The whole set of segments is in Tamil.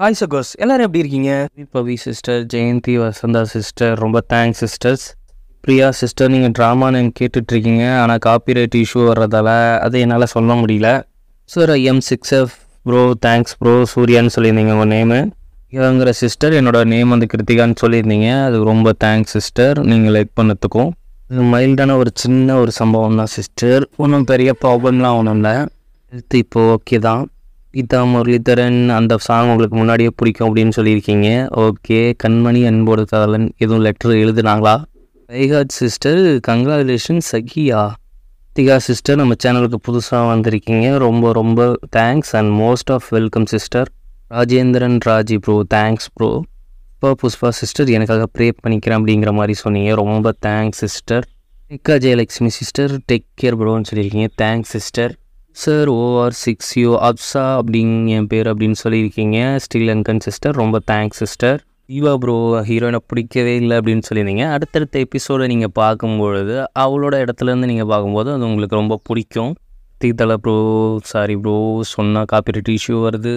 ஹாய் சகோஸ், எல்லாரும் எப்படி இருக்கீங்க? பவி சிஸ்டர், ஜெயந்தி, வசந்தா சிஸ்டர், ரொம்ப தேங்க்ஸ் சிஸ்டர்ஸ். பிரியா சிஸ்டர், நீங்கள் ட்ராமா நேம் கேட்டுட்ருக்கீங்க, ஆனால் காப்பிரைட் இஷ்யூ வர்றதால அதை என்னால் சொல்ல முடியல. Sir M6F bro, thanks bro. சூர்யான்னு சொல்லியிருந்தீங்க உங்கள் நேமு. இவங்கிற சிஸ்டர், என்னோடய நேம் வந்து கிருத்திகான்னு சொல்லியிருந்தீங்க, அது ரொம்ப தேங்க்ஸ் சிஸ்டர், நீங்கள் லைக் பண்ணதுக்கும். இது மைல்டான ஒரு சின்ன ஒரு சம்பவம் தான் சிஸ்டர், ஒன்றும் பெரிய ப்ராப்ளம்லாம் ஒன்றும் இல்லை. இது இப்போது ஓகே தான். கீதா முரளிதரன், அந்த சாங் உங்களுக்கு முன்னாடியே பிடிக்கும் அப்படின்னு சொல்லியிருக்கீங்க. ஓகே. கண்மணி அன்போடு காதலன் எதுவும் லெட்டர் எழுதுனாங்களா? வைகாட் sister, congratulation. Sakiya Thika sister, நம்ம சேனலுக்கு புதுசாக வந்திருக்கீங்க, ரொம்ப ரொம்ப thanks and most of welcome sister. Rajendran Raji bro, thanks bro. Pushpa sister, எனக்காக ப்ரே பண்ணிக்கிறேன் அப்படிங்கிற மாதிரி சொன்னீங்க, ரொம்ப thanks sister. Nikka Jayalakshmi sister, take care ப்ரோன்னு சொல்லியிருக்கீங்க, thanks sister. Sir OR6U Aqsa அப்படிங்க என் பேர் அப்படின்னு சொல்லியிருக்கீங்க, ஸ்ரீலங்கன் சிஸ்டர், ரொம்ப தேங்க்ஸ் சிஸ்டர். ஈவா ப்ரோ, ஹீரோயினை பிடிக்கவே இல்லை அப்படின்னு சொல்லியிருந்தீங்க. அடுத்தடுத்த எபிசோடை நீங்கள் பார்க்கும்பொழுது அவளோட இடத்துலேருந்து நீங்கள் பார்க்கும்போது அது உங்களுக்கு ரொம்ப பிடிக்கும். தீதலை ப்ரோ, சாரி ப்ரோ, சொன்னால் காப்பிரைட் இஷ்யூ வருது.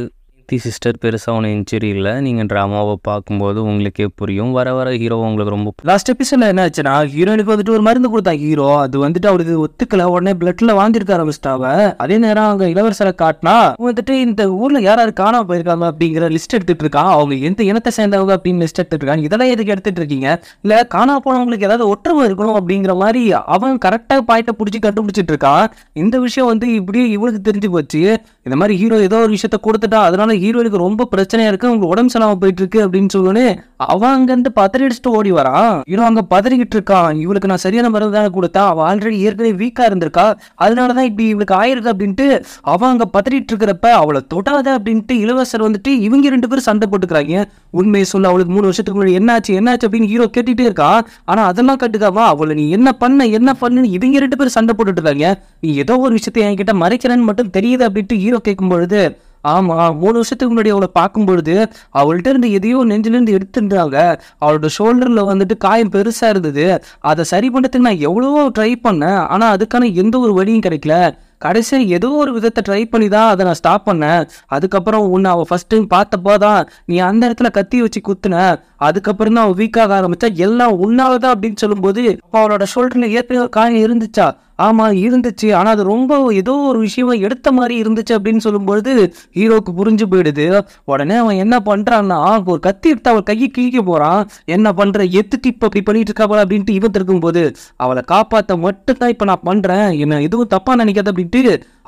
சிஸ்டர், பெருசாக ஒன்று இன்ஜுரி இல்லை, நீங்கள் ட்ராமாவை பார்க்கும்போது உங்களுக்கே புரியும். வர வர ஹீரோ உங்களுக்கு ரொம்ப லாஸ்ட் எபிசோடில் என்ன ஆச்சுன்னா, ஹீரோயினுக்கு வந்துட்டு ஒரு மருந்து கொடுத்தா ஹீரோ, அது வந்துட்டு அவருக்கு ஒத்துக்கல, உடனே பிளட்ல வாங்கிருக்க ஆரம்பிச்சிட்டாவ. அதே நேரம் அங்கே இளவரசரை காட்டினா வந்துட்டு இந்த ஊரில் யாராரு காணாம போயிருக்காங்க அப்படிங்கிற லிஸ்ட் எடுத்துட்டு இருக்கான். அவங்க எந்த இனத்தை சேர்ந்தவங்க அப்படின்னு லிஸ்ட் எடுத்துட்டு இருக்காங்க. இதெல்லாம் எதுக்கு எடுத்துட்டு இருக்கீங்க? இல்லை காணாம போனவங்களுக்கு ஏதாவது ஒற்றுமை இருக்கணும் அப்படிங்கிற மாதிரி அவன் கரெக்டாக பாயிண்ட்டை பிடிச்சி கண்டுபிடிச்சிட்டு இருக்கான். இந்த விஷயம் வந்து இப்படி இவனுக்கு தெரிஞ்சு போச்சு. இந்த மாதிரி ஹீரோ ஏதோ ஒரு விஷயத்த கொடுத்துட்டா, அதனால ஹீரோனுக்கு ரொம்ப பிரச்சனையா இருக்கு, உங்களுக்கு உடம்பு சரியாம போயிட்டு இருக்கு அப்படின்னு சொல்லு. அவன் அங்கிருந்து பதறி அடிச்சுட்டு ஓடி வரான். ஹீரோ அங்க பதறிக்கிட்டு இருக்கான். இவளுக்கு நான் சரியான மருந்து தானே கொடுத்தேன், அவள் ஆல்ரெடி ஏற்கனவே வீக்கா இருந்திருக்கா, அதனாலதான் இப்படி இவளுக்கு ஆயிருக்கு அப்படின்ட்டு அவன் அங்க பதறிட்டு இருக்கிறப்ப அவளை தொடாத அப்படின்ட்டு இளவரசர் வந்துட்டு இவங்க 2 பேரும் சண்டை போட்டுக்கிறாங்க. உண்மையை சொல்ல, அவளுக்கு 3 வருஷத்துக்கு முன்னாடி என்னாச்சு அப்படின்னு ஹீரோ கேட்டுட்டே இருக்கான். ஆனா அதெல்லாம் கட்டுக்காம அவளை நீ என்ன பண்ணு இவங்க 2 பேரும் சண்டை போட்டுட்டு இருக்காங்க. நீ ஏதோ ஒரு விஷயத்தை என்கிட்ட மறைக்கிறேன்னு மட்டும் தெரியுது அப்படின்ட்டு ஹீரோ கேட்கும் பொழுது, ஆமா 3 வருஷத்துக்கு முன்னாடி அவளை பார்க்கும்பொழுது அவள்கிட்ட இருந்து எதையோ நெஞ்சிலிருந்து எடுத்துட்டாங்க. அவளோட ஷோல்டர்ல வந்துட்டு காயம் பெருசா இருந்தது. அதை சரி பண்ணுறதுக்கு நான் எவ்வளவோ ட்ரை பண்ணேன், ஆனா அதுக்கான எந்த ஒரு வழியும் கிடைக்கல. கடைசியாக ஏதோ ஒரு விதத்தை ட்ரை பண்ணி தான் அதை நான் ஸ்டாப் பண்ணேன். அதுக்கப்புறம் உன்னை அவள் ஃபர்ஸ்ட் டைம் பார்த்தப்போ தான் நீ அந்த இடத்துல கத்தி வச்சு குத்துன. அதுக்கப்புறம் தான் அவள் வீக்காக ஆரம்பிச்சா. எல்லாம் உன்னாலதான் அப்படின்னு சொல்லும்போது, அப்போ அவளோட ஷோல்டர்ல ஏற்கனவே காயம் இருந்துச்சா? ஆமா இருந்துச்சு, ஆனா அது ரொம்ப ஏதோ ஒரு விஷயமா எடுத்த மாதிரி இருந்துச்சு அப்படின்னு சொல்லும்போது ஹீரோக்கு புரிஞ்சு போயிடுது. உடனே அவன் என்ன பண்றான்னா, ஒரு கத்தி எடுத்து அவள் கையை கிழிக்க போறான். என்ன பண்ற, எத்துட்டு இப்ப அப்படி பண்ணிட்டு இருக்கா அப்படின்ட்டு இவன் இருக்கும்போது, அவளை காப்பாற்ற மட்டும் தான் இப்ப நான் பண்றேன், என்ன எதுவும் தப்பா நினைக்காத அப்படின்ட்டு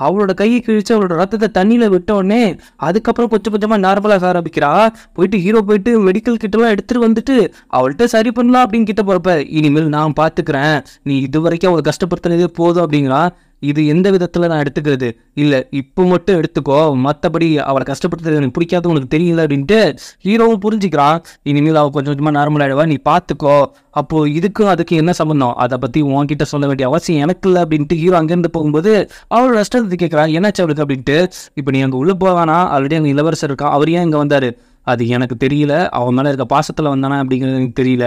அவளோட கையை கிழிச்சு அவளோட ரத்தத்தை தண்ணியில விட்ட உடனே அதுக்கப்புறம் கொஞ்சம் கொஞ்சமா நார்மலாக ஆரம்பிக்கிறா. போயிட்டு ஹீரோ போயிட்டு மெடிக்கல் கிட்டலாம் எடுத்துட்டு வந்துட்டு அவள்கிட்ட சரி பண்ணலாம் அப்படின்னு கிட்ட போறப்ப, இனிமேல் நான் பாத்துக்கிறேன், நீ இது வரைக்கும் அவளை கஷ்டப்படுத்தினதே போதும் அப்படிங்கிறா. இது எந்த விதத்துல நான் எடுத்துக்கிறது இல்லை, இப்போ மட்டும் எடுத்துக்கோ, மற்றபடி அவளை கஷ்டப்படுத்துறது எனக்கு பிடிக்காது, உனக்கு தெரியல அப்படின்ட்டு ஹீரோவும் புரிஞ்சுக்கிறான். இனிமேல் அவள் கொஞ்சம் கொஞ்சமாக நார்மல் ஆகிடுவா, நீ பார்த்துக்கோ. அப்போது இதுக்கும் அதுக்கு என்ன சம்பந்தம், அதை பற்றி உன்கிட்ட சொல்ல வேண்டிய அவசியம் எனக்கு இல்லை அப்படின்ட்டு ஹீரோ அங்கேருந்து போகும்போது அவளோட கஷ்டத்தை கேட்குறான், என்னாச்சு அவளுக்கு அப்படின்ட்டு. இப்போ நீ அங்கே உள்ளே போவானா, ஆல்ரெடி அங்கே இளவரசர் இருக்கான், அவர் ஏன் இங்கே வந்தார் அது எனக்கு தெரியல, அவன் மேலே இருக்க பாசத்தில் வந்தானா அப்படிங்கிறது எனக்கு தெரியல.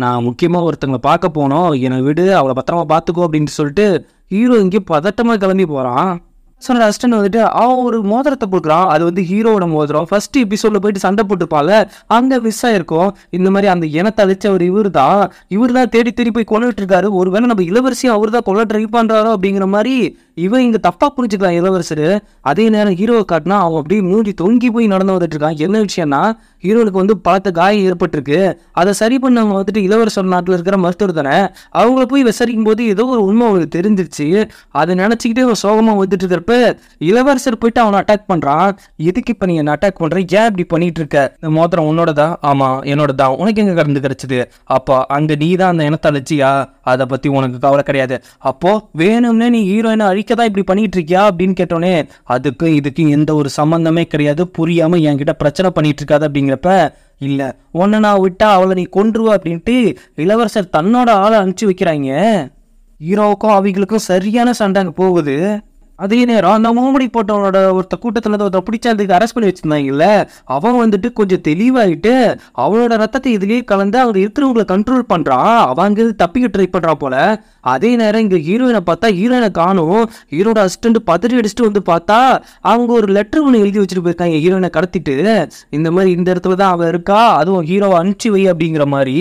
நான் முக்கியமாக ஒருத்தங்களை பார்க்க போனோம், என்னை விடு, அவளை பத்திரமா பார்த்துக்கோ அப்படின்ட்டு சொல்லிட்டு ஹீரோ இங்கே பதட்டமாக கிளம்பி போகிறான். சொன்ன அசிஸ்டன்ட் வந்துட்டு அவன் ஒரு மோதிரத்தை கொடுக்குறான். அது வந்து ஹீரோவோட மோதிரம். ஃபர்ஸ்ட் எபிசோட்ல போயிட்டு சண்டை போட்டுருப்பால, அங்கே மிஸ் ஆயிருக்கும். இந்த மாதிரி அந்த இனத்தை அழிச்சவர் இவர் தான் தேடி தேடி போய் கொண்டுட்டு இருக்காரு. ஒருவேளை நம்ம இளவரசியும் அவர் தான் கொள்ள ட்ரை பண்றாரோ அப்படிங்கிற மாதிரி இவன் இங்க தப்பா புரிஞ்சுக்கலாம் இளவரசர். அதே நேரம் ஹீரோவை காட்டினா அவன் அப்படியே மூடி தொங்கி போய் நடந்து வந்துட்டு இருக்கான். என்ன விஷயம்னா, ஹீரோனுக்கு வந்து பலத்த காயம் ஏற்பட்டிருக்கு. அதை சரி பண்ணவங்க வந்துட்டு இளவரசர் நாட்டில் இருக்கிற மருத்துவர் தானே. அவங்கள போய் விசாரிக்கும் போது ஏதோ ஒரு உண்மை அவனுக்கு தெரிஞ்சிருச்சு. அதை நினைச்சுக்கிட்டே அவன் சோகமா வந்துட்டு இருக்கிறப்ப இளவரசர் போயிட்டு அவனை அட்டாக் பண்றான். எதுக்கு இப்ப நீ என்ன அட்டாக் பண்ற, ஏன் இப்படி பண்ணிட்டு இருக்க, இந்த மோதிரம் உன்னோடதான்? ஆமா என்னோடதான், உனக்கு எங்க கடந்து கிடைச்சது? அப்போ அங்க நீ தான் அந்த இனத்தை அழிச்சியா? அதை பத்தி உனக்கு கவலை கிடையாது. அப்போ வேணும்னே நீ ஹீரோயினை அழிக்கதான் இப்படி பண்ணிட்டு இருக்கியா அப்படின்னு கேட்டோன்னே, அதுக்கு இதுக்கு எந்த ஒரு சம்பந்தமே கிடையாது, புரியாம என்கிட்ட பிரச்சனை பண்ணிட்டு இருக்காது அப்படிங்கிறப்ப, இல்ல உன்னை நான் விட்டா அவளை நீ கொன்றுவ அப்படின்ட்டு இளவரசர் தன்னோட ஆளை அனுப்பிச்சு வைக்கிறாங்க. ஹீரோவுக்கும் அவங்களுக்கும் சரியான சண்டை அங்கே போகுது. அதே நேரம் அந்த முகமுடி போட்டவனோட ஒருத்த கூட்டத்துல ஒருத்த பிடிச்சா அதுக்கு அரெஸ்ட் பண்ணி வச்சிருந்தாங்கல்ல, அவன் வந்துட்டு கொஞ்சம் தெளிவாயிட்டு அவனோட ரத்தத்தை இதுலயே கலந்து அவங்க இருக்கிறவங்களை கண்ட்ரோல் பண்றான். அவங்க தப்பிக்க ட்ரை பண்றான் போல. அதே நேரம் இங்க ஹீரோயினை பார்த்தா ஹீரோயினை காணும். ஹீரோட அசிஸ்டன்ட் பதறி அடிச்சுட்டு வந்து பார்த்தா அவங்க ஒரு லெட்டர் ஒன்று எழுதி வச்சுட்டு போயிருக்காங்க ஹீரோயினை கடத்திட்டு. இந்த மாதிரி இந்த இடத்துல தான் அவன் இருக்கா, அதுவும் ஹீரோவை அனுப்பிச்சு வை அப்படிங்கிற மாதிரி.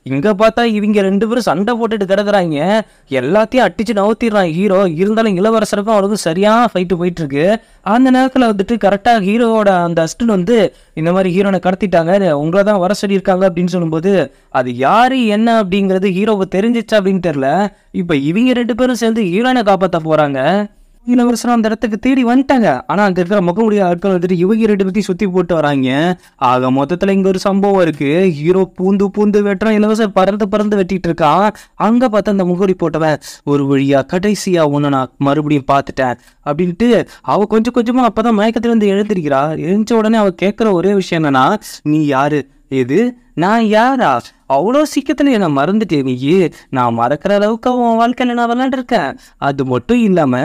இங்க பார்த்தா இவங்க 2 பேரும் சண்டை போட்டுட்டு கிடக்குறாங்க. எல்லாத்தையும் அடிச்சு நவுத்திடுறான் ஹீரோ. இருந்தாலும் இளவரசருக்கும் அவனுக்கும் சரியான ஃபைட்டு போயிட்டு இருக்கு. அந்த நேரத்தில் வந்துட்டு கரெக்டாக ஹீரோவோட அந்த அசிஸ்டன்ட் வந்து இந்த மாதிரி ஹீரோனை கடத்திட்டாங்க, உங்களை தான் வர சொல்லியிருக்காங்க அப்படின்னு சொல்லும்போது அது யாரு என்ன அப்படிங்கிறது ஹீரோவுக்கு தெரிஞ்சிச்சா அப்படின்னு தெரியல. இப்போ இவங்க 2 பேரும் சேர்ந்து ஹீரோனை காப்பாற்ற போறாங்க. இளவரசரும் அந்த இடத்துக்கு தேடி வந்துட்டாங்க. ஆனா அங்க இருக்கிற முகமுடிய ஆட்கள் வந்துட்டு இவங்க 2 பேர்த்தையும் சுத்தி போட்டு வராங்க. ஆக மொத்தத்துல இங்க ஒரு சம்பவம் இருக்கு. ஹீரோ பூந்து வெட்டுறான், இளவரசர் பறந்து வெட்டிட்டு இருக்கான். அங்க பார்த்தா அந்த முகமுடி போட்டவன் ஒரு வழியா கடைசியா ஒன்னு நான் மறுபடியும் பார்த்துட்டேன் அப்படின்ட்டு அவ கொஞ்சம் கொஞ்சமா அப்பதான் மயக்கத்துல இருந்து எழுந்திருக்கிறா. எழுந்த உடனே அவ கேட்கிற ஒரே விஷயம் என்னன்னா, நீ யாரு, எது, நான் யாரா, அவ்வளோ சீக்கிரத்துல என்ன மறந்துட்டே நீ, நான் மறக்கிற அளவுக்கு உன் வாழ்க்கையில நான் விளையாண்டுருக்கேன். அது மட்டும் இல்லாம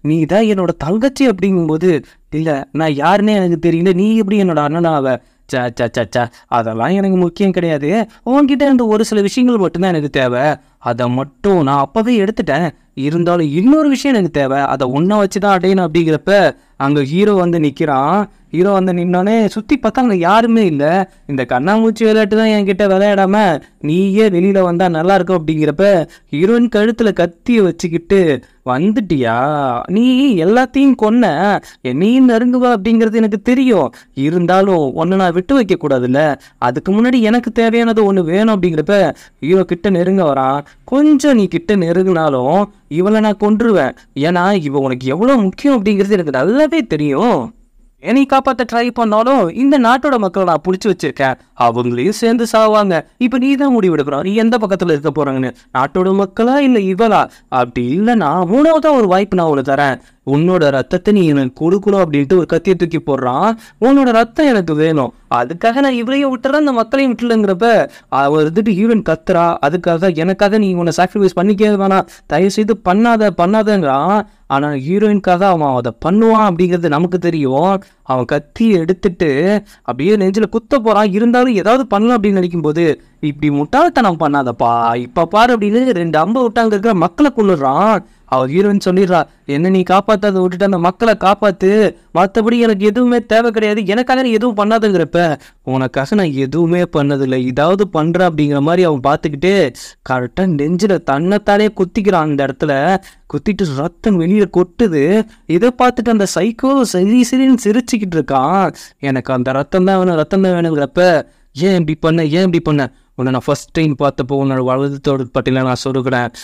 நீ தான் என்னோட தங்கச்சி அப்படிங்கும்போது, இல்ல நான் யாருன்னே எனக்கு தெரியல, நீ எப்படி என்னோட அண்ணனாவ, சா அதெல்லாம் எனக்கு முக்கியம் கிடையாது. உன்கிட்ட இருந்த ஒரு சில விஷயங்கள் மட்டும்தான் எனக்கு தேவை. அதை மட்டும் நான் அப்பவே எடுத்துட்டேன். இருந்தாலும் இன்னொரு விஷயம் எனக்கு தேவை, அதை ஒன்றை வச்சுதான் அடையணும் அப்படிங்கிறப்ப அங்க ஹீரோ வந்து நிக்கிறான். ஹீரோ வந்து நின்னோடனே சுத்தி பார்த்தா அங்க யாருமே இல்லை. இந்த கண்ணாமூச்சி விளையாட்டு தான் என்கிட்ட விளையாடாம நீயே வெளியில வந்தா நல்லா இருக்கும் அப்படிங்கிறப்ப ஹீரோயின் கழுத்துல கத்திய வச்சுக்கிட்டு, வந்துட்டியா, நீ எல்லாத்தையும் கொன்ன, என்னையும் நெருங்குவா அப்படிங்கிறது எனக்கு தெரியும். இருந்தாலும் ஒன்னு நான் விட்டு வைக்க கூடாதுல்ல, அதுக்கு முன்னாடி எனக்கு தேவையானது ஒண்ணு வேணும் அப்படிங்கிறப்ப ஹீரோ கிட்ட நெருங்க வரான். கொஞ்சம் நீ கிட்ட நெருங்கினாலும் இவளை நான் கொன்றுவேன். ஏன்னா இவ உனக்கு எவ்வளவு முக்கியம் அப்படிங்கிறது எனக்கு நல்லாவே தெரியும். என்னை காப்பாற்ற ட்ரை பண்ணாலும் இந்த நாட்டோட மக்களை நான் பிடிச்சி வச்சிருக்கேன், அவங்களையும் சேர்ந்து சாவாங்க. இப்ப நீ தான் முடிவெடுக்கிறான், நீ எந்த பக்கத்துல இருக்க போறாங்கன்னு, நாட்டோட மக்களா இல்ல இவளா. அப்படி இல்லைன்னா 3வதா ஒரு வாய்ப்பு நான் உனக்கு தரேன். உன்னோட ரத்தத்தை நீ எனக்கு கொடுக்கணும் அப்படின்ட்டு ஒரு கத்தியை தூக்கி போடுறான். உன்னோட ரத்தம் எனக்கு வேணும், அதுக்காக நான் இவரையும் விட்டுறேன் அந்த மக்களையும் விட்டுலங்கிறப்ப அவர் வந்துட்டு ஹீரோயின் கத்துறா. அதுக்காக எனக்காக நீ உன்னை சாக்ரிஃபைஸ் பண்ணிக்கவே வேணாம், தயவு செய்து பண்ணாதங்கிறான். ஆனா ஹீரோயின்காக அவன் அதை பண்ணுவான் அப்படிங்கிறது நமக்கு தெரியும். அவன் கத்தியை எடுத்துட்டு அப்படியே நெஞ்சில குத்த போறான். இருந்தாலும் ஏதாவது பண்ணலாம் அப்படின்னு நினைக்கும் போது, இப்படி முட்டாள்தனம் பண்ணாதப்பா, இப்ப பாரு அப்படின்னு 2 அம்பு விட்டாங்க இருக்கிற மக்களை கொண்டுறான். அவ ஹீரோயின் சொல்லிடுறா, என்ன நீ காப்பாத்தாத விட்டுட்டு அந்த மக்களை காப்பாத்து, மற்றபடி எனக்கு எதுவுமே தேவை கிடையாது, எனக்காக நீ எதுவும் பண்ணாதுங்கிறப்ப, உனக்காக நான் எதுவுமே பண்ணதில்லை, இதாவது பண்ற அப்படிங்கிற மாதிரி அவன் பார்த்துக்கிட்டு கரெக்டா நெஞ்சில தன்னைத்தானே குத்திக்கிறான். அந்த இடத்துல குத்திட்டு ரத்தம் வெளியில கொட்டுது. இதை பார்த்துட்டு அந்த சைக்கோ சரின்னு சிரிச்சுக்கிட்டு இருக்கான். எனக்கு அந்த ரத்தம் தான் வேணுங்கிறப்ப, ஏன் இப்படி பண்ண உன்னை நான் ஃபர்ஸ்ட் டைம் பார்த்தப்போ உன்னோட வலது தோல் பட்டையில நான் சொருகிறேன்,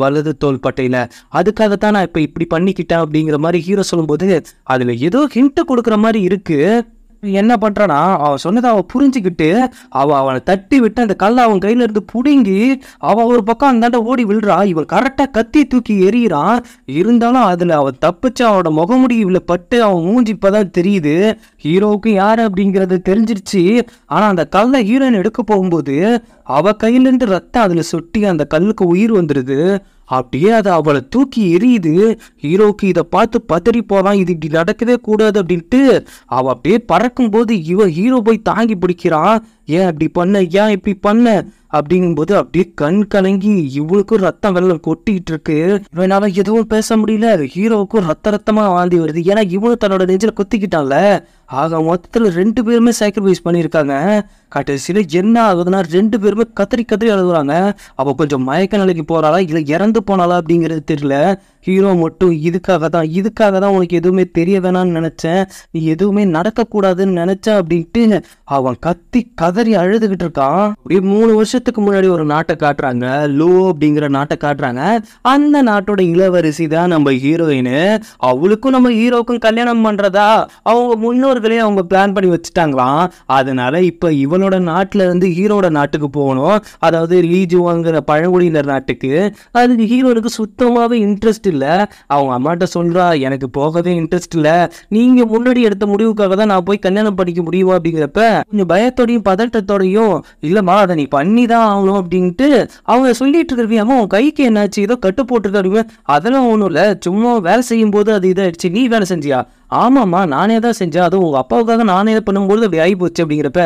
வலது தோல் பட்டையில, அதுக்காகத்தான் நான் இப்போ இப்படி பண்ணிக்கிட்டேன் அப்படிங்கிற மாதிரி ஹீரோ சொல்லும்போது அதில் ஏதோ ஹிண்ட் கொடுக்குற மாதிரி இருக்கு. என்ன பண்றானா, அவன் சொன்னதை அவன் புரிஞ்சுக்கிட்டு அவனை தட்டி விட்டு அந்த கல்லை அவன் கையில இருந்து புடுங்கி அவன் ஒரு பக்கம் அந்தாண்ட ஓடி விழுறா. இவன் கரெக்டா கத்தி தூக்கி எறிகிறான். இருந்தாலும் அதுல அவன் தப்பிச்சு அவனோட முகமுடி இவ்வளோ பட்டு அவன் மூஞ்சி இப்பதான் தெரியுது. ஹீரோவுக்கு யாரு அப்படிங்கிறது தெரிஞ்சிருச்சு. ஆனா அந்த கல்லை ஹீரோயின் எடுக்க போகும்போது அவ கையில இருந்து ரத்தம் அதுல சொட்டி அந்த கல்லுக்கு உயிர் வந்துடுது. அப்படியே அதை அவளை தூக்கி எரியுது. ஹீரோக்கு இதை பார்த்து பதறி போறான், இது இப்படி நடக்கவே கூடாது அப்படின்ட்டு. அவ அப்படியே பறக்கும் போது ஹீரோ போய் தாங்கி பிடிக்கிறான். ஏன் அப்படி பண்ண, ஏன் இப்படி பண்ண அப்படிங்கும்போது அப்படியே கண் கலங்கி இவளுக்கும் ரத்தம் வெள்ளம் கொட்டிக்கிட்டு இருக்கு. இவனால எதுவும் பேச முடியல. ஹீரோவுக்கும் ரத்தமா வாந்தி வருது. ஏன்னா இவனும் தன்னோட நெஞ்சில குத்திக்கிட்டான்ல. ஆக மொத்தத்துல 2 பேருமே சாக்ரிஃபைஸ் பண்ணியிருக்காங்க. கடைசியில என்ன ஆகுதுன்னா 2 பேருமே கதறி அழுகுறாங்க. அவ கொஞ்சம் மயக்க நிலைக்கு போறாளா இல்ல இறந்து போனாளா அப்படிங்கிறது தெரியல. ஹீரோ மட்டும் இதுக்காக தான் உனக்கு எதுவுமே தெரிய வேணாம்னு நினைச்சேன், நீ எதுவுமே நடக்கக்கூடாதுன்னு நினைச்சேன் அப்படின்ட்டு அவன் கதறி அழுதுகிட்டு இருக்கான். அப்படியே 3 வருஷத்துக்கு முன்னாடி ஒரு நாட்டை காட்டுறாங்க, லோ அப்படிங்கிற நாட்டை காட்டுறாங்க. அந்த நாட்டோட இளவரசி தான் நம்ம ஹீரோயின். அவளுக்கும் நம்ம ஹீரோவுக்கும் கல்யாணம் பண்றதா அவங்க முன்னோர்களே அவங்க பிளான் பண்ணி வச்சுட்டாங்களாம். அதனால இப்ப இவனோட நாட்டுல இருந்து ஹீரோட நாட்டுக்கு போகணும், அதாவது லீஜுவாங்கிற பழங்குடியினர் நாட்டுக்கு. அதுக்கு ஹீரோனுக்கு சுத்தமாவே இன்ட்ரெஸ்ட் இல்ல. அவங்க அம்மாட்ட சொல்றா, எனக்கு போகவே இன்ட்ரெஸ்ட் இல்ல, நீங்க முன்னாடி எடுத்த முடிவுக்காக தான் நான் போய் கல்யாணம் பண்ணிக்க முடியுமா அப்படிங்கிறப்ப கொஞ்சம் பயத்தோடையும் பதட்டத்தோடையும் இல்லம்மா அதை நீ பண்ணி தான் ஆகணும் அப்படின்ட்டு அவங்க சொல்லிட்டு இருக்கிறப்ப அம்மா உன் கைக்கு என்னாச்சு, ஏதோ கட்டு போட்டுருக்காரு. அதெல்லாம் ஒன்றும் இல்லை, சும்மா வேலை செய்யும் போது அது இதாகிடுச்சு. நீ வேலை செஞ்சியா? ஆமாம்மா நானே தான் செஞ்சேன், அதுவும் உங்கள் அப்பாவுக்காக நானே பண்ணும்போது அப்படி ஆகி போச்சு அப்படிங்கிறப்ப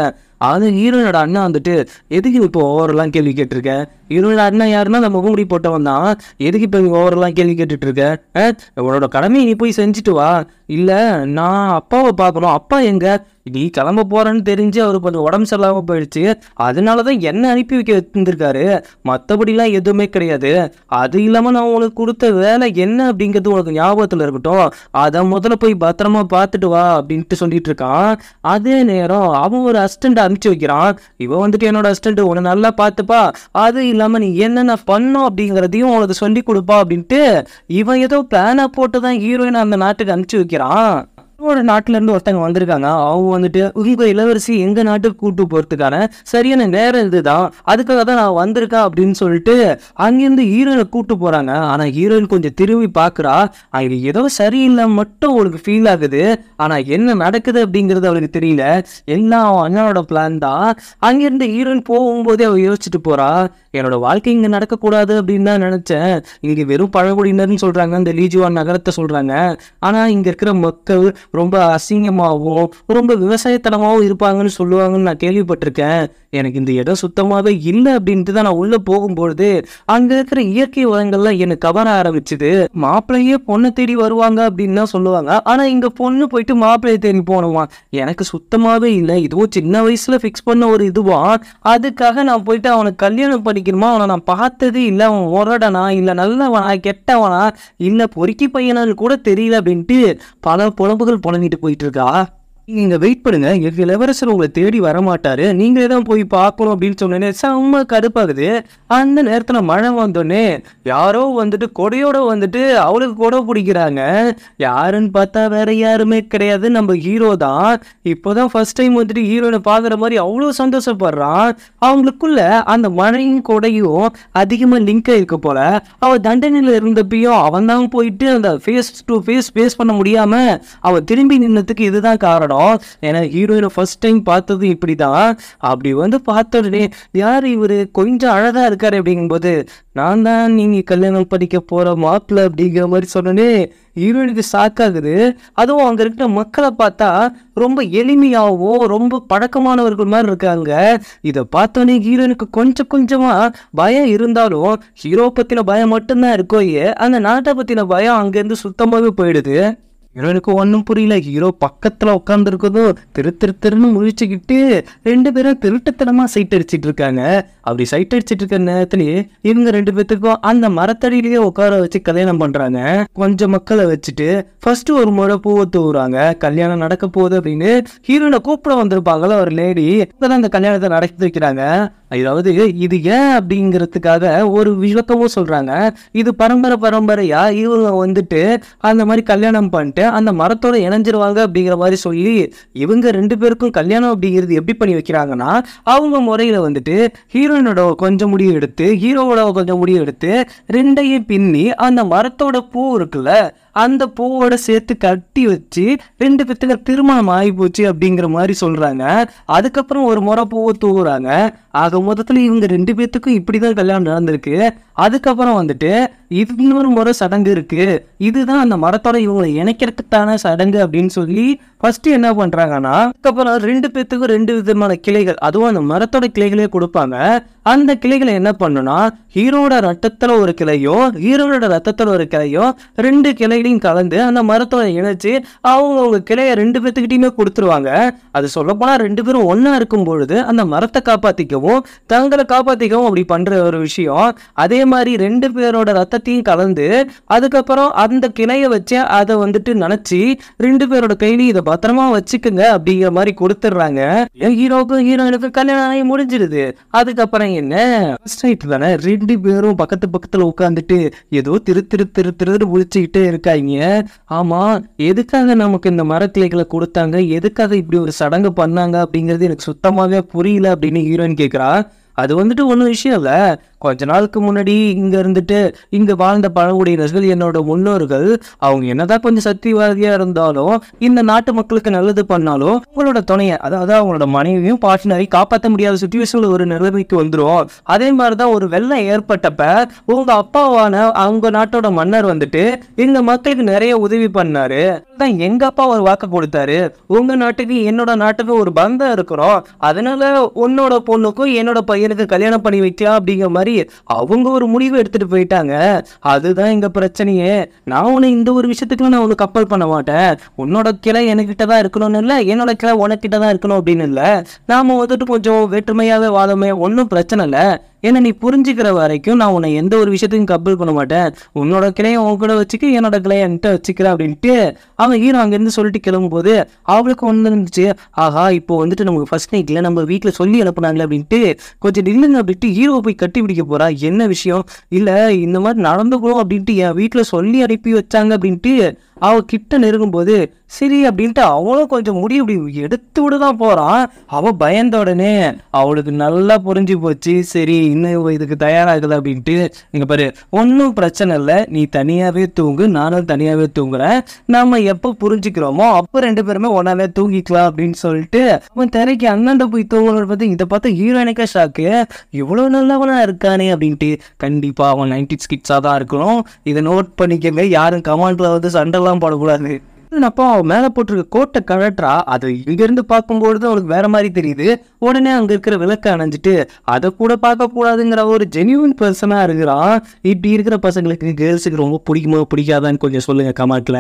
அது ஹீரோனோட அண்ணா வந்துட்டு எதுக்கு இப்போ ஓவரெல்லாம் கேள்வி கேட்டிருக்கேன். ஹீரோனோட அண்ணா யாருன்னா நம்ம முகமுடி போட்டவன் தான். எதுக்கு இப்போ ஓவரெல்லாம் கேள்வி கேட்டுட்டு இருக்க? உன்னோட கடமையை நீ போய் செஞ்சுட்டு வா. இல்லை நான் அப்பாவை பார்க்கணும். அப்பா எங்க? நீ கிளம்ப போறேன்னு தெரிஞ்சு அவருக்கு கொஞ்சம் உடம்பு சரியில்லாமல் போயிடுச்சு, அதனால தான் என்ன அனுப்பி வைக்க வந்திருக்காரு, மற்றபடிலாம் எதுவுமே கிடையாது. அது இல்லாமல் நான் உனக்கு கொடுத்த வேலை என்ன அப்படிங்கிறது உனக்கு ஞாபகத்தில் இருக்கட்டும், அதை முதல்ல போய் பத்திரமா பார்த்துட்டு வா அப்படின்ட்டு சொல்லிட்டு இருக்கான். அதே நேரம் அவன் ஒரு அசிஸ்டண்ட் அனுப்பிச்சு வைக்கிறான். இவன் வந்துட்டு என்னோட அசிஸ்டண்ட் உன்னை நல்லா பார்த்துப்பா, அது இல்லாமல் நீ என்னென்ன பண்ணும் அப்படிங்கிறதையும் உனக்கு சொல்லி கொடுப்பா அப்படின்ட்டு இவன் ஏதோ பிளானை போட்டு தான் ஹீரோயின் அந்த நாட்டுக்கு அனுப்பிச்சு வைக்கிறான். ஒரு நாட்டுல இருந்து ஒருத்தங்க வந்திருக்காங்க. அவங்க வந்துட்டு உங்க இளவரசி எங்க நாட்டுக்கு கூட்டு போறதுக்கான சரியான நேரம் இதுதான், அதுக்காக தான் நான் வந்திருக்கேன் அப்படின்னு சொல்லிட்டு அங்கிருந்து ஹீரோயினை கூட்டு போறாங்க. ஆனா ஹீரோயின் கொஞ்சம் திரும்பி பாக்குறா, இது ஏதோ சரியில்லை மட்டும் அவளுக்கு ஃபீல் ஆகுது, ஆனா என்ன நடக்குது அப்படிங்கிறது அவளுக்கு தெரியல. எல்லாம் அவன் அண்ணனோட பிளான் தான். அங்கிருந்து ஹீரோயின் போகும்போதே அவ யோசிச்சுட்டு போறா, என்னோட வாழ்க்கை இங்க நடக்கக்கூடாது அப்படின்னு தான் நினைச்சேன். இங்க வெறும் பழங்குடியினர்னு சொல்றாங்க, இந்த லீஜுவான் நகரத்தை சொல்றாங்க, ஆனா இங்க இருக்கிற மக்கள் ரொம்ப அசிங்கமாகவும் ரொம்ப விவசாயத்தனமாகவும் இருப்பாங்கன்னு சொல்லுவாங்கன்னு நான் கேள்விப்பட்டிருக்கேன். எனக்கு இந்த இடம் சுத்தமாகவே இல்லை அப்படின்ட்டு தான் நான் உள்ளே போகும்பொழுது அங்கே இருக்கிற இயற்கை வளங்கள்லாம் எனக்கு கவர ஆரம்பிச்சுது. மாப்பிள்ளையே பொண்ணை தேடி வருவாங்க அப்படின்னு தான் சொல்லுவாங்க, ஆனால் இங்கே பொண்ணு போயிட்டு மாப்பிள்ளையை தேடி போனோமா, எனக்கு சுத்தமாகவே இல்லை. இதுவும் சின்ன வயசில் ஃபிக்ஸ் பண்ண ஒரு இதுவான், அதுக்காக நான் போயிட்டு அவனுக்கு கல்யாணம் பண்ணிக்கணுமா, அவனை நான் பார்த்ததே இல்லை, அவன் முரடனா இல்லை நல்லவனா கெட்டவனா இல்லை பொறுக்கி பையனான்னு கூட தெரியல அப்படின்ட்டு பல புலம்புகள் புலம்பிட்டு போயிட்டு இருக்கா. நீங்கள் இங்கே வெயிட் பண்ணுங்க, எங்கள் இளவரசர் உங்களை தேடி வரமாட்டாரு, நீங்களே தான் போய் பார்க்கணும் அப்படின்னு சொன்னேன்னே செம்ம கடுப்பாகுது. அந்த நேரத்தில் மழை வந்தோடனே யாரோ வந்துட்டு கொடையோட வந்துட்டு அவளுக்கு கொடை பிடிக்கிறாங்க. யாருன்னு பார்த்தா வேற யாருமே கிடையாது, நம்ம ஹீரோ தான். இப்போதான் ஃபர்ஸ்ட் டைம் வந்துட்டு ஹீரோனை பார்க்குற மாதிரி அவ்வளோ சந்தோஷப்படுறான். அவங்களுக்குள்ள அந்த மழையும் கொடையும் அதிகமாக லிங்க் ஆயிருக்கு போல. அவள் தண்டனையில் இருந்தப்பையும் அவன் தான் போயிட்டு அந்த ஃபேஸ் டு ஃபேஸ் பண்ண முடியாமல் அவன் திரும்பி நின்னதுக்கு இதுதான் காரணம். ஏன்னா ஹீரோயினை ஃபர்ஸ்ட் டைம் பார்த்தது இப்படிதான். அப்படி வந்து பார்த்த உடனே யார் இவரு கொஞ்சம் அழகா இருக்காரு அப்படிங்கும்போது நான் தான் நீங்க கல்யாணம் படிக்க போற மாப்பிள்ள அப்படிங்கிற மாதிரி சொன்னே ஹீரோயினுக்கு ஷாக் ஆகுது. அதுவும் அங்க இருக்கிற மக்களை பார்த்தா ரொம்ப எளிமையாகவும் ரொம்ப பழக்கமானவர்கள் மாதிரி இருக்காங்க. இதை பார்த்தோன்னே ஹீரோயினுக்கு கொஞ்சம் கொஞ்சமா பயம் இருந்தாலும் ஹீரோ பத்தின பயம் மட்டும்தான் இருக்கோ, அந்த நாட்டை பத்தின பயம் அங்கேருந்து சுத்தமாகவே போயிடுது. ஹீரோனுக்கு ஒன்றும் புரியல. ஹீரோ பக்கத்தில் உட்காந்துருக்கதும் திருன்னு முழிச்சுக்கிட்டு ரெண்டு பேரும் திருட்டுத்தனமாக சைட் அடிச்சிட்டு இருக்காங்க. அப்படி சைட் அடிச்சிட்டு இருக்க நேரத்துலேயே இவங்க ரெண்டு பேர்த்துக்கும் அந்த மரத்தடியிலேயே உட்கார வச்சு கல்யாணம் பண்ணுறாங்க. கொஞ்சம் மக்களை வச்சுட்டு ஃபர்ஸ்ட் ஒரு முறை பூவை தூவுறாங்க. கல்யாணம் நடக்க போகுது அப்படின்னு ஹீரோனை கூப்பிட வந்திருப்பாங்களா ஒரு லேடி, தான் அந்த கல்யாணத்தை நடத்தி வைக்கிறாங்க. அதாவது இது ஏன் அப்படிங்கிறதுக்காக ஒரு விளக்கமும் சொல்றாங்க. இது பரம்பரையா இவங்க வந்துட்டு அந்த மாதிரி கல்யாணம் பண்ணிட்டு அந்த மரத்தோட இணைஞ்சிருவாங்க அப்படிங்கிற மாதிரி சொல்லி இவங்க ரெண்டு பேருக்கும் கல்யாணம் அப்படிங்கிறது எப்படி பண்ணி வைக்கிறாங்கன்னா, அவங்க முறையில வந்துட்டு ஹீரோயினோட கொஞ்சம் முடிவு எடுத்து ஹீரோவோட கொஞ்சம் முடிவு எடுத்து ரெண்டையும் பின்னி அந்த மரத்தோட பூ இருக்குல்ல அந்த பூவோட சேர்த்து கட்டி வச்சு ரெண்டு பேத்துக்கு திருமணம் ஆகி போச்சு அப்படிங்கிற மாதிரி சொல்றாங்க. அதுக்கப்புறம் ஒரு முறை பூவை தூவுறாங்க. ஆக மொத்தத்துல இவங்க ரெண்டு பேத்துக்கும் இப்படிதான் கல்யாணம் நடந்திருக்கு. அதுக்கப்புறம் வந்துட்டு இது இன்னொரு முறை சடங்கு இருக்கு, இதுதான் அந்த மரத்தோட இவங்களை இணைக்கிறதுக்கான சடங்கு அப்படின்னு சொல்லி ஃபர்ஸ்ட் என்ன பண்றாங்கன்னா, அதுக்கப்புறம் ரெண்டு பேத்துக்கும் ரெண்டு விதமான கிளைகள், அதுவும் அந்த மரத்தோட கிளைகளே கொடுப்பாங்க. அந்த கிளைகளை என்ன பண்ணுனா ஹீரோட ரத்தத்துல ஒரு கிளையும் ஹீரோட ரத்தத்துல ஒரு கிளையும் ரெண்டு கிளைகளையும் கலந்து அந்த மரத்தோட இணைச்சு அவங்க கிளைய ரெண்டு பேத்துக்கிட்டையுமே கொடுத்துருவாங்க. அது சொல்ல போனா ரெண்டு பேரும் ஒன்னா இருக்கும் பொழுது அந்த மரத்தை காப்பாத்திக்கவும் தங்களை காப்பாத்திக்கவும் அப்படி பண்ற ஒரு விஷயம். அதே மாதிரி ரெண்டு பேரோட ரத்தத்தையும் கலந்து அதுக்கப்புறம் அந்த கிளைய வச்சு அதை வந்துட்டு நினைச்சு ரெண்டு பேரோட கையிலையும் இதை பத்திரமா வச்சுக்குங்க அப்படிங்கிற மாதிரி கொடுத்துடுறாங்க. ஹீரோக்கும் ஹீரோயினுக்கும் கல்யாணம் ஆகி முடிஞ்சிருது. அதுக்கப்புறம் என்ன தானே ரெண்டு பேரும் பக்கத்துல உட்காந்துட்டு ஏதோ திரு முடிச்சுக்கிட்டே இருக்காங்க. ஆமா, எதுக்காக நமக்கு இந்த மரக்கிளைகளை கொடுத்தாங்க, எதுக்காக இப்படி ஒரு சடங்கு பண்ணாங்க அப்படிங்கிறது எனக்கு சுத்தமாவே புரியல அப்படின்னு ஹீரோயின் கேட்கிறா. அது வந்துட்டு ஒன்றும் விஷயம் இல்லை, கொஞ்ச நாளுக்கு முன்னாடி இங்க இருந்துட்டு இங்க வாழ்ந்த பழங்குடியினர்கள் என்னோட முன்னோர்கள் அவங்க என்னதான் கொஞ்சம் சக்திவாதியா இருந்தாலும் இந்த நாட்டு மக்களுக்கு நல்லது பண்ணாலும் உங்களோட துணையை அதாவது அவங்களோட மனைவியும் பார்ட்னரையும் காப்பாற்ற முடியாத சுச்சுவேஷன்ல ஒரு நிலைமைக்கு வந்துடும். அதே மாதிரிதான் ஒரு வெள்ளம் ஏற்பட்டப்ப உங்க அப்பாவான அவங்க நாட்டோட மன்னர் வந்துட்டு இந்த மக்களுக்கு நிறைய உதவி பண்ணாரு. எங்க அப்பா ஒரு வாக்கு கொடுத்தாரு, உங்க நாட்டுக்கு என்னோட நாட்டுக்கு ஒரு பந்தம் இருக்கிறோம், அதனால உன்னோட பொண்ணுக்கும் என்னோட பையனுக்கு கல்யாணம் பண்ணி வைக்கலாம் அப்படிங்கிற மாதிரி அவங்க ஒரு முடிவு எடுத்துட்டு போயிட்டாங்க. அதுதான் எங்க பிரச்சனையே. நான் உன்னை இந்த ஒரு விஷயத்துக்குலாம் நான் உனக்கு கப்பல் பண்ண மாட்டேன். உன்னோட கிளை என்கிட்ட தான் இருக்கணும்னு இல்லை, என்னோட கிளை உனக்கிட்ட தான் இருக்கணும் அப்படின்னு இல்லை. நாம வந்துட்டு கொஞ்சம் வேற்றுமையாவே வாதமே, ஒன்றும் பிரச்சனை இல்லை. ஏன்னா நீ புரிஞ்சுக்கிற வரைக்கும் நான் உன்னை எந்த ஒரு விஷயத்தையும் கப்பல் பண்ண மாட்டேன். உன்னோட கிளையை உன் கூட வச்சுக்க, என்னோட கிளையை என்கிட்ட வச்சுக்கிறேன் அப்படின்ட்டு அவன் ஹீரோ அங்கேருந்து சொல்லிட்டு கிளம்பும்போது அவளுக்கு ஒன்று இருந்துச்சு, ஆஹா இப்போ வந்துட்டு நமக்கு ஃபர்ஸ்ட் நைட்ல நம்ம வீட்டில் சொல்லி அனுப்புனாங்களே அப்படின்ட்டு கொஞ்சம் நில்லுங்க அப்படின்ட்டு ஹீரோவை போய் கட்டி பிடிக்க போறா. என்ன விஷயம்? இல்லை இந்த மாதிரி நடந்துக்கணும் அப்படின்ட்டு என் வீட்டில் சொல்லி அனுப்பி வச்சாங்க அப்படின்ட்டு அவ கிட்ட நெருங்கும் போது சரி அப்படின்ட்டு அவளும் கொஞ்சம் முடி இப்படி எடுத்து விடதான் போறான். அவ பயந்த உடனே அவளுக்கு நல்லா புரிஞ்சு போச்சு, சரி இன்னும் இதுக்கு தயாராகுது அப்படின்ட்டு. இங்க பாரு, ஒன்றும் பிரச்சனை இல்லை, நீ தனியாவே தூங்கு, நானும் தனியாவே தூங்குறேன், நம்ம எப்போ புரிஞ்சுக்கிறோமோ அப்போ ரெண்டு பேருமே ஒன்னாவே தூங்கிக்கலாம் அப்படின்னு சொல்லிட்டு அவன் திரைக்கு அண்ணாண்ட போய் தூங்கணும். பார்த்து இதை பார்த்து ஹீரோயினுக்கே ஷாக்கு, இவ்வளவு நல்லவனா இருக்கானே அப்படின்ட்டு. கண்டிப்பா அவன் 90s கிட்ஸா தான் இருக்கணும், இதை நோட் பண்ணிக்கங்க, யாரும் கமாண்ட்ல வந்து சண்டை போடக்கூடாது. அப்போ அவன் மேல போட்டிருக்க கோட்டை கழற்றா, அது இங்க இருந்து பார்க்கும்போது அவனுக்கு வேற மாதிரி தெரியுது. உடனே அங்க இருக்கிற விளக்க அணைஞ்சிட்டு அதை கூட பார்க்க கூடாதுங்கிற ஒரு ஜெனியூன் பர்சனா இருக்கிறான். இப்படி இருக்கிற பசங்களுக்கு கேர்ள்ஸுக்கு ரொம்ப பிடிக்குமோ பிடிக்காதான்னு கொஞ்சம் சொல்லுங்க கமெண்ட்ல.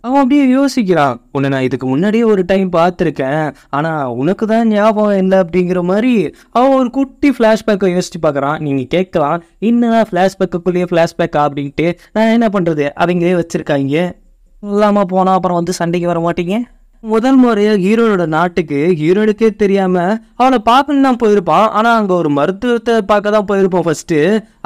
அவன் அப்படியே யோசிக்கிறான், உன்னை நான் இதுக்கு முன்னாடியே ஒரு டைம் பார்த்துருக்கேன், ஆனா உனக்கு தான் ஞாபகம் இல்லை அப்படிங்கிற மாதிரி அவன் ஒரு குட்டி பிளாஷ்பேக்கை யோசிச்சு பார்க்கறான். நீங்க கேட்கலாம், இன்னும் பிளாஷ்பேக்குள்ளேயே பிளாஷ்பேக்கா அப்படின்ட்டு. நான் என்ன பண்றது, அவங்களே வச்சிருக்காங்க, இல்லாம போனா அப்புறம் வந்து சண்டைக்கு வர மாட்டீங்க. முதல் முறையா ஹீரோனோட நாட்டுக்கு ஹீரோனுக்கே தெரியாம அவனை பார்க்கணும் தான் போயிருப்பான். ஆனா அங்க ஒரு மருத்துவத்தை பார்க்க தான் போயிருப்போம். ஃபர்ஸ்ட்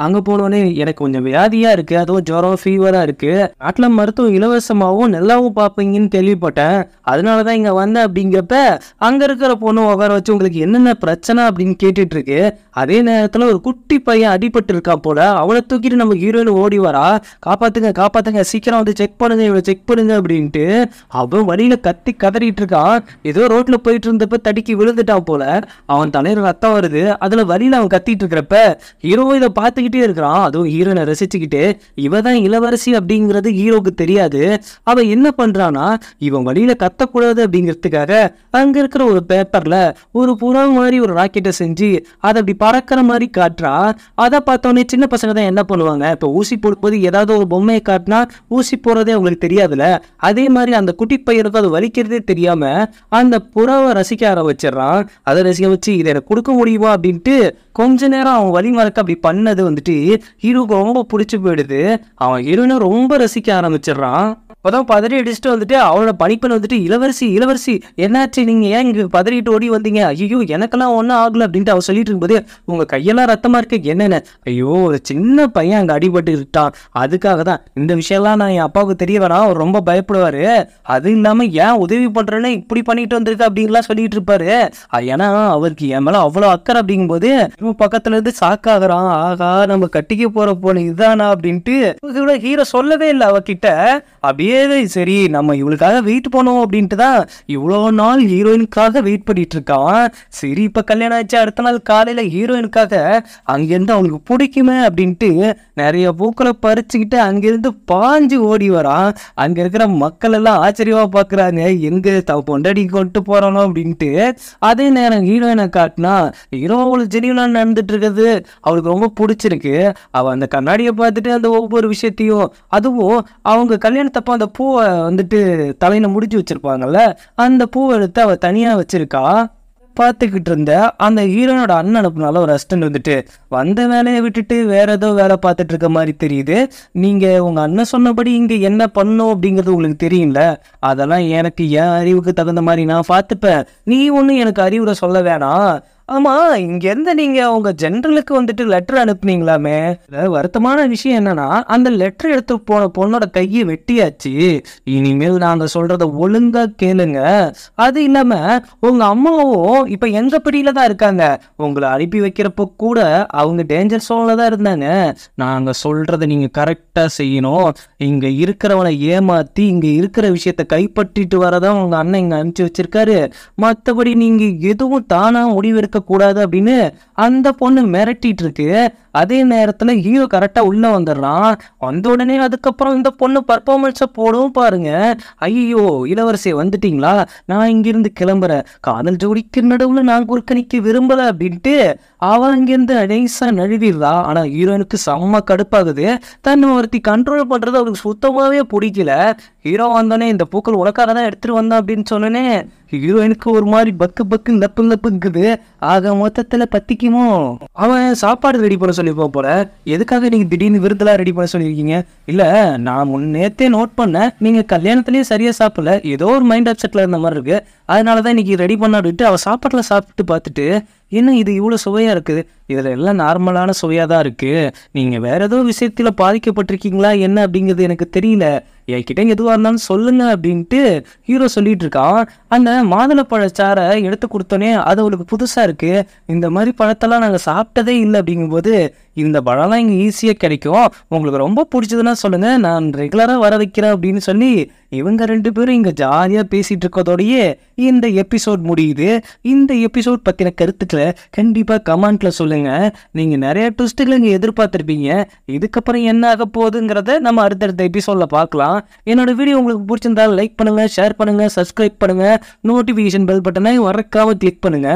அங்க போனோடனே எனக்கு கொஞ்சம் வியாதியா இருக்கு, அதுவும் ஜுரம் ஃபீவரா இருக்கு, நாட்டுல மருத்துவம் இலவசமாகவும் நல்லாவும் பார்ப்பீங்கன்னு கேள்விப்பட்டேன், அதனாலதான் இங்க வந்தேன் அப்படிங்கிறப்ப அங்க இருக்கிற பொண்ணு உட்கார வச்சு உங்களுக்கு என்னென்ன பிரச்சனை அப்படின்னு கேட்டுட்டு இருக்கு. அதே நேரத்துல ஒரு குட்டி பையன் அடிபட்டு இருக்கான் போல, அவனை தூக்கிட்டு நம்ம ஹீரோயின் ஓடி வரா, காப்பாத்துங்க காப்பாத்துங்க, சீக்கிரம் வந்து செக் பண்ணுங்க, இவளை செக் பண்ணுங்க அப்படின்ட்டு. அவன் வழியில கத்தி கதறிட்டு இருக்கான். ஏதோ ரோட்ல போயிட்டு இருந்தப்ப தடுக்கி விழுந்துட்டான் போல, அவன் தலையில ரத்தம் வருது. அதுல வழியில அவன் கத்திட்டு இருக்கிறப்ப ஹீரோ இதை பார்த்துக்கிட்டே இருக்கிறான், அதுவும் ஹீரோனை ரசிச்சுக்கிட்டு. இவதான் இளவரசி அப்படிங்கிறது ஹீரோக்கு தெரியாது. அவன் என்ன பண்றானா, இவன் வழியில கத்தக்கூடாது அப்படிங்கிறதுக்காக அங்க இருக்கிற ஒரு பேப்பர்ல ஒரு புறா மாதிரி ஒரு ராக்கெட்டை செஞ்சு அதை அப்படி பறக்கிற மாதிரி காட்டுறா. அதை பார்த்தோன்னே சின்ன பசங்க தான் என்ன பண்ணுவாங்க, இப்போ ஊசி போடும்போது ஏதாவது ஒரு பொம்மையை காட்டினா ஊசி போறதே அவங்களுக்கு தெரியாதுல்ல, அதே மாதிரி அந்த குட்டி பையனுக்கு அது வலிக்கிறதே தெரியாம அந்த புறாவை ரசிக்க ஆரம்பிச்சிடறான். அதை ரசிக்க வச்சு இதை எனக்கு கொடுக்க முடியுமா அப்படின்ட்டு கொஞ்ச நேரம் அவன் வழி மறக்க அப்படி பண்ணது வந்துட்டு ஹீரோக்கு ரொம்ப பிடிச்சி போயிடுது. அவன் ஹீரோனை ரொம்ப ரசிக்க ஆரம்பிச்சிடறான். அப்போதான் பதறி அடிச்சுட்டு வந்துட்டு அவளோட பணிப்பெண் வந்துட்டு, இளவரசி இளவரசி என்னாச்சு, நீங்க ஏன் இங்க பதறிட்டு ஓடி வந்தீங்க, ஐயோ எனக்கெல்லாம் ஒன்றும் ஆகல அப்படின்ட்டு அவன் சொல்லிட்டு இருக்கும்போது, உங்க கையெல்லாம் ரத்தமா இருக்கு என்னென்ன, ஐயோ ஒரு சின்ன பையன் அங்க அடிபட்டு இருக்கான், அதுக்காக தான் இந்த விஷயம்லாம் நான் என் அப்பாவுக்கு தெரிய வேணாம், அவர் ரொம்ப பயப்படுவாரு, அது இல்லாம ஏன் உதவி பண்றேன்னு இப்படி பண்ணிட்டு வந்திருக்கு அப்படின்லாம் சொல்லிட்டு இருப்பாரு. ஏன்னா அவருக்கு என் மேல அவ்வளவு அக்கறை அப்படிங்கும்போது இவன் பக்கத்துல இருந்து சாக்காகிறான். ஆகா நம்ம கட்டிக்க போற போன இதுதானா அப்படின்ட்டு ஹீரோ சொல்லவே இல்லை அவகிட்ட. அப்படியே சரி நம்ம இவளுக்காக வெயிட் பண்ணுவோம் அப்படின்ட்டு தான் இவ்வளோ நாள் ஹீரோயினுக்காக வெயிட் பண்ணிட்டு இருக்கான். சரி இப்ப கல்யாணம் ஆச்சு, அடுத்த நாள் காலையில ஹீரோயினுக்காக அங்கிருந்து அவனுக்கு பிடிக்குமே அப்படின்ட்டு நிறைய பூக்களை பறிச்சுக்கிட்டு அங்கிருந்து பாஞ்சு ஓடி வரான். அங்க இருக்கிற மக்கள் எல்லாம் ஆச்சரியமா பாக்குறாங்க, எங்க பொண்டாடி கொண்டு போறானோ அப்படின்ட்டு. அதே நேரம் ஹீரோயினை காட்டினா ஹீரோ அவளுக்கு ஜெனியூனா நடந்துட்டு இருக்கிறது அவளுக்கு ரொம்ப பிடிச்சிருக்கு. அவ அந்த கண்ணாடியை பார்த்துட்டு அந்த ஒவ்வொரு விஷயத்தையும், அதுவும் அவங்க கல்யாணத்தப்ப அந்த பூவை வந்துட்டு தலையில முடிச்சு வச்சிருப்பாங்கல்ல, அந்த பூவை எடுத்து அவ தனியா வச்சிருக்கா. பார்த்துக்கிட்டு இருந்த அந்த ஹீரோனோட அண்ணன் அனுப்புனால ஒரு அசிஸ்டன்ட் வந்துட்டு, வந்த வேலையை விட்டுட்டு வேற ஏதோ வேலை பார்த்துட்டு இருக்க மாதிரி தெரியுது, நீங்க உங்க அண்ணன் சொன்னபடி இங்க என்ன பண்ணும் அப்படிங்கிறது உங்களுக்கு தெரியும்ல, அதெல்லாம் எனக்கு என் அறிவுக்கு தகுந்த மாதிரி நான் பார்த்துப்பேன், நீ ஒன்றும் எனக்கு அறிவுரை சொல்ல வேணாம், ஆமா, இங்க இருந்து நீங்க உங்க ஜெனரலுக்கு வந்துட்டு லெட்டர் அனுப்புனீங்களாமே. இதுல வருத்தமான விஷயம் என்னன்னா, அந்த லெட்டர் எடுத்து போன பொண்ணோட கையை வெட்டியாச்சு. இனிமேல் நாங்க சொல்றத ஒழுங்கா கேளுங்க. அது இல்லாம உங்க அம்மாவும் இப்ப எங்க பிடியில தான் இருக்காங்க. உங்களை அனுப்பி வைக்கிறப்போ கூட அவங்க டேஞ்சர் சோன்ல தான் இருந்தாங்க. நாங்க சொல்றத நீங்க கரெக்டா செய்யணும். இங்க இருக்கிறவனை ஏமாத்தி இங்க இருக்கிற விஷயத்த கைப்பற்றிட்டு வரதான் உங்க அண்ணன் இங்க அனுப்பிச்சு வச்சிருக்காரு. மற்றபடி நீங்க எதுவும் தானா முடிவெடுக்க கூடாது அப்படின்னு அந்த பொண்ணு மிரட்டிட்டு இருக்கு. அதே நேரத்துல ஹீரோ கரெக்டா உள்ள வந்துடுறான். வந்த உடனே அதுக்கப்புறம் இந்த பொண்ணு பர்ஃபார்மன்ஸை போடவும் பாருங்க. ஐயோ இளவரசி வந்துட்டீங்களா, நான் இங்கிருந்து கிளம்புறேன், காதல் ஜோடிக்கு நடுவுல நான் குறுக்கணிக்க விரும்பல அப்படின்ட்டு அவன் இங்கிருந்து நைஸா நழுவிடுறா. ஆனா ஹீரோனுக்கு செம்ம கடுப்பாகுது. தன்னை ஒருத்தி கண்ட்ரோல் பண்றது அவருக்கு சுத்தமாவே பிடிக்கல. ஹீரோ வந்தோடனே இந்த பூக்கள் உனக்காக தான் எடுத்துட்டு வந்தான் அப்படின்னு சொன்னோன்னே ஹீரோயினுக்கு ஒரு மாதிரி பக்கு பக்கு நப்பு நப்புங்குது. ஆக மொத்தத்துல பத்திக்குமோ. அவன் சாப்பாடு ரெடி பண்ண சொல்லி போல. எதுக்காக நீங்க திடீர்னு விருந்தெல்லாம் ரெடி பண்ண சொல்லியிருக்கீங்க? இல்ல, நான் முன்னேத்தே நோட் பண்ணேன், நீங்க கல்யாணத்திலேயே சரியா சாப்பிடல, ஏதோ ஒரு மைண்ட் அப்செட்ல இருந்த மாதிரி இருக்கு, அதனாலதான் இன்னைக்கு ரெடி பண்ண அப்படின்ட்டு அவ சாப்பாட்டுல சாப்பிட்டு பார்த்துட்டு, என்ன இது இவ்வளவு சுவையா இருக்குது, இதுல எல்லாம் நார்மலான சுவையா தான் இருக்கு, நீங்க வேற ஏதோ விஷயத்துல பாதிக்கப்பட்டிருக்கீங்களா என்ன அப்படிங்கிறது எனக்கு தெரியல, என்கிட்ட எதுவாக இருந்தாலும் சொல்லுங்க அப்படின்ட்டு ஹீரோ சொல்லிட்டு இருக்கான். அந்த மாதுளப்பழச்சாரை எடுத்து கொடுத்தோன்னே அது அவளுக்கு புதுசா இருக்கு. இந்த மாதிரி பழத்தெல்லாம் நாங்கள் சாப்பிட்டதே இல்லை அப்படிங்கும்போது இந்த பழம்லாம் இங்கே ஈஸியாக கிடைக்கும், உங்களுக்கு ரொம்ப பிடிச்சதுன்னா சொல்லுங்க, நான் ரெகுலராக வர வைக்கிறேன் அப்படின்னு சொல்லி இவங்க 2 பேரும் இங்கே ஜாலியாக பேசிட்டு இருக்கதோடையே இந்த எபிசோட் முடியுது. இந்த எபிசோட் பற்றின கருத்துக்களை கண்டிப்பாக கமெண்ட்ல சொல்லுங்க. நீங்கள் நிறைய ட்விஸ்ட்டுகளை இங்கே எதிர்பார்த்துருப்பீங்க. இதுக்கப்புறம் என்ன ஆக போகுதுங்கிறத நம்ம அடுத்தடுத்த எபிசோடில் பார்க்கலாம். என்னோட வீடியோ உங்களுக்கு பிடிச்சிருந்தாலும் லைக் பண்ணுங்க, ஷேர் பண்ணுங்க, சப்ஸ்கிரைப் பண்ணுங்க, நோட்டிஃபிகேஷன் பெல் பட்டனை மறக்காம கிளிக் பண்ணுங்க.